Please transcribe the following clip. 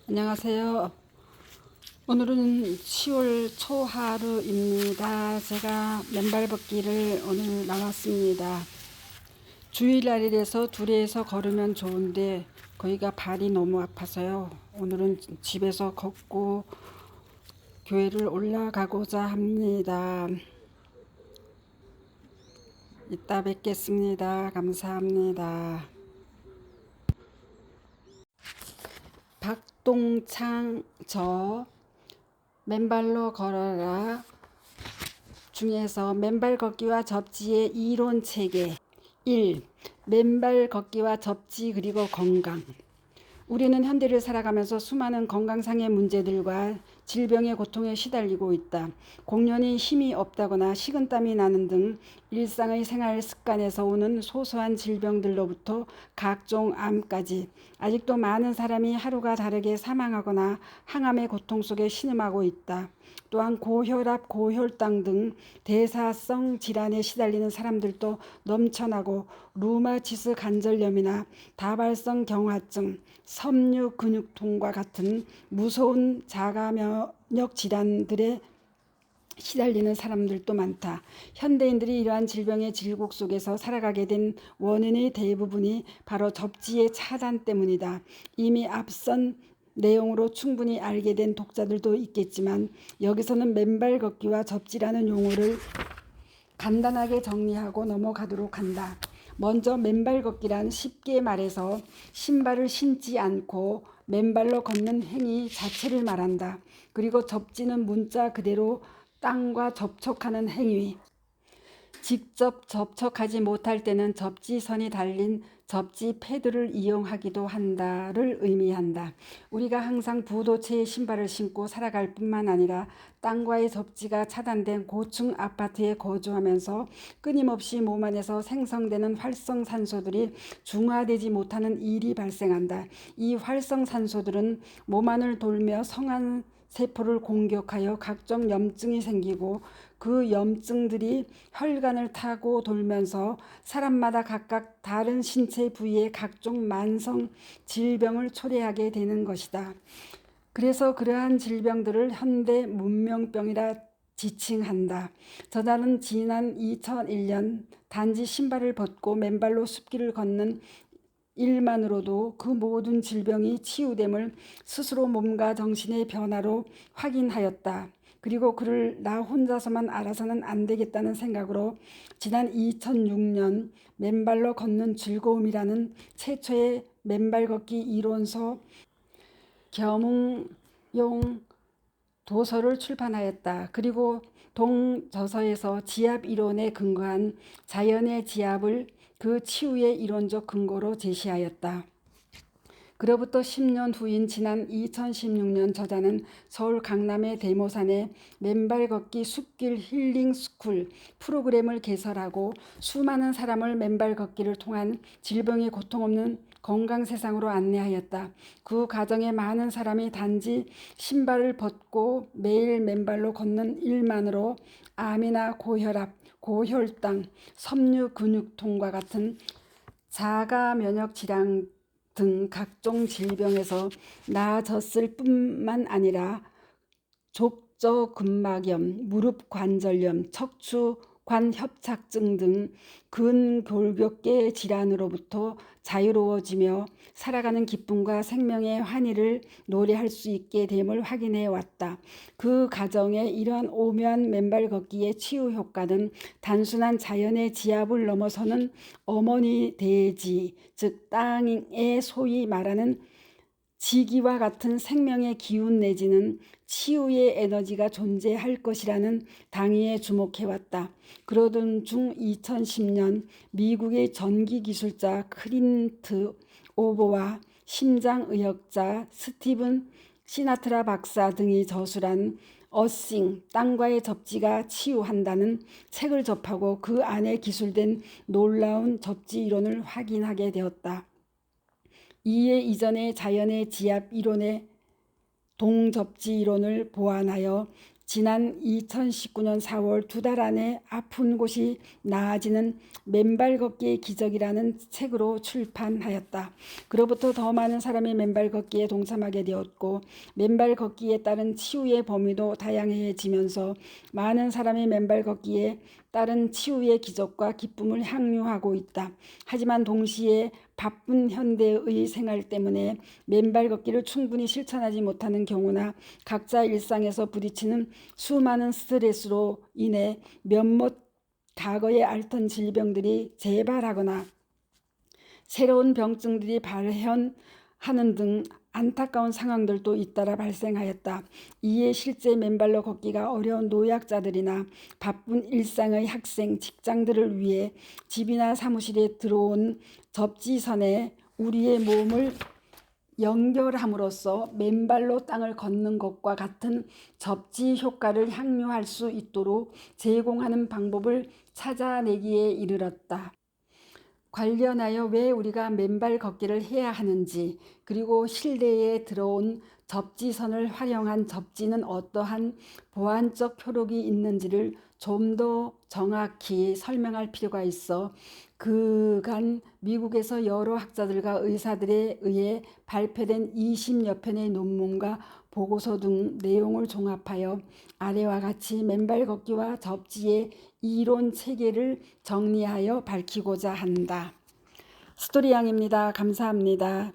안녕하세요. 오늘은 10월 초하루입니다. 제가 맨발 걷기를 오늘 나왔습니다. 주일날이라서 둘이서 걸으면 좋은데 거기가 발이 너무 아파서요. 오늘은 집에서 걷고 교회를 올라가고자 합니다. 이따 뵙겠습니다. 감사합니다. 박동창 맨발로 걸어라 중에서 맨발 걷기와 접지의 이론 체계 1. 맨발 걷기와 접지 그리고 건강. 우리는 현대를 살아가면서 수많은 건강상의 문제들과 질병의 고통에 시달리고 있다. 공연히 힘이 없다거나 식은땀이 나는 등 일상의 생활 습관에서 오는 소소한 질병들로부터 각종 암까지 아직도 많은 사람이 하루가 다르게 사망하거나 항암의 고통 속에 신음하고 있다. 또한 고혈압, 고혈당 등 대사성 질환에 시달리는 사람들도 넘쳐나고 루마티스 관절염이나 다발성 경화증, 섬유 근육통과 같은 무서운 자가면역 질환들에 시달리는 사람들도 많다. 현대인들이 이러한 질병의 질곡 속에서 살아가게 된 원인의 대부분이 바로 접지의 차단 때문이다. 이미 앞선 내용으로 충분히 알게 된 독자들도 있겠지만 여기서는 맨발 걷기와 접지라는 용어를 간단하게 정리하고 넘어가도록 한다. 먼저 맨발 걷기란 쉽게 말해서 신발을 신지 않고 맨발로 걷는 행위 자체를 말한다. 그리고 접지는 문자 그대로 땅과 접촉하는 행위. 직접 접촉하지 못할 때는 접지선이 달린 접지 패드를 이용하기도 한다를 의미한다. 우리가 항상 부도체의 신발을 신고 살아갈 뿐만 아니라 땅과의 접지가 차단된 고층 아파트에 거주하면서 끊임없이 몸 안에서 생성되는 활성산소들이 중화되지 못하는 일이 발생한다. 이 활성산소들은 몸 안을 돌며 성한 세포를 공격하여 각종 염증이 생기고 그 염증들이 혈관을 타고 돌면서 사람마다 각각 다른 신체 부위에 각종 만성 질병을 초래하게 되는 것이다. 그래서 그러한 질병들을 현대 문명병이라 지칭한다. 저자는 지난 2001년 단지 신발을 벗고 맨발로 숲길을 걷는 일만으로도 그 모든 질병이 치유됨을 스스로 몸과 정신의 변화로 확인하였다. 그리고 그를 나 혼자서만 알아서는 안 되겠다는 생각으로 지난 2006년 맨발로 걷는 즐거움이라는 최초의 맨발 걷기 이론서 겸응용 도서를 출판하였다. 그리고 동저서에서 지압 이론에 근거한 자연의 지압을 그 치유의 이론적 근거로 제시하였다. 그로부터 10년 후인 지난 2016년 저자는 서울 강남의 대모산에 맨발 걷기 숲길 힐링 스쿨 프로그램을 개설하고 수많은 사람을 맨발 걷기를 통한 질병의 고통 없는 건강 세상으로 안내하였다. 그 과정에 많은 사람이 단지 신발을 벗고 매일 맨발로 걷는 일만으로 암이나 고혈압, 고혈당, 섬유 근육통과 같은 자가 면역 질환 등 각종 질병에서 나아졌을 뿐만 아니라 족저근막염, 무릎 관절염, 척추관 협착증 등 근골격계 질환으로부터 자유로워지며 살아가는 기쁨과 생명의 환희를 노래할 수 있게 됨을 확인해 왔다. 그 과정에 이러한 오묘한 맨발 걷기의 치유 효과는 단순한 자연의 지압을 넘어서는 어머니 대지, 즉 땅에 소위 말하는 지기와 같은 생명의 기운 내지는 치유의 에너지가 존재할 것이라는 당위에 주목해왔다. 그러던 중 2010년 미국의 전기기술자 클린트 오버와 심장의학자 스티븐 시나트라 박사 등이 저술한 어싱, 땅과의 접지가 치유한다는 책을 접하고 그 안에 기술된 놀라운 접지 이론을 확인하게 되었다. 이에 이전의 자연의 지압 이론의 동접지 이론을 보완하여 지난 2019년 4월 2달 안에 아픈 곳이 나아지는 맨발 걷기의 기적이라는 책으로 출판하였다. 그로부터 더 많은 사람이 맨발 걷기에 동참하게 되었고 맨발 걷기에 따른 치유의 범위도 다양해지면서 많은 사람이 맨발 걷기에 따른 치유의 기적과 기쁨을 향유하고 있다. 하지만 동시에 바쁜 현대의 생활 때문에 맨발 걷기를 충분히 실천하지 못하는 경우나 각자 일상에서 부딪히는 수많은 스트레스로 인해 몇몇 과거에 앓던 질병들이 재발하거나 새로운 병증들이 발현하는 등 안타까운 상황들도 잇따라 발생하였다. 이에 실제 맨발로 걷기가 어려운 노약자들이나 바쁜 일상의 학생, 직장들을 위해 집이나 사무실에 들어온 접지선에 우리의 몸을 연결함으로써 맨발로 땅을 걷는 것과 같은 접지 효과를 향유할 수 있도록 제공하는 방법을 찾아내기에 이르렀다. 관련하여 왜 우리가 맨발 걷기를 해야 하는지, 그리고 실내에 들어온 접지선을 활용한 접지는 어떠한 보완적 효력이 있는지를 좀 더 정확히 설명할 필요가 있어 그간 미국에서 여러 학자들과 의사들에 의해 발표된 20여 편의 논문과 보고서 등 내용을 종합하여 아래와 같이 맨발 걷기와 접지의 이론 체계를 정리하여 밝히고자 한다. 스토리양입니다. 감사합니다.